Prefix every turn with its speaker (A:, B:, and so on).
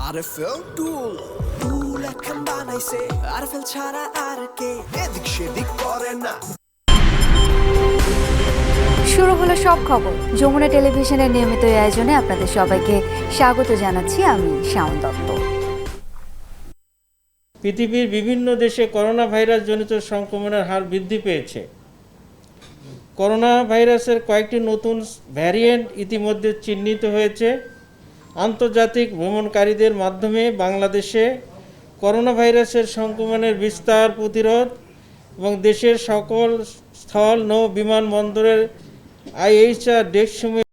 A: RFL টুল এখন বানাইছে RFL ছাড়া আর কে এদিক সেদিক করে না।
B: শুরু হলো সব খবর। যমুনা টেলিভিশনের নিয়মিত আয়োজনে আপনাদের সবাইকে স্বাগত জানাচ্ছি আমি শাওন দত্ত।
C: পৃথিবীর বিভিন্ন দেশে করোনা ভাইরাস জনিত সংক্রমণের হার বৃদ্ধি পেয়েছে। করোনা ভাইরাসের কয়েকটি নতুন ভ্যারিয়েন্ট ইতিমধ্যে চিহ্নিত হয়েছে। আন্তর্জাতিক ভ্রমণকারীদের মাধ্যমে বাংলাদেশে করোনা ভাইরাসের সংক্রমণের বিস্তার প্রতিরোধ এবং দেশের সকল স্থল নৌ বিমানবন্দরের IHR ডেস্কসমূহে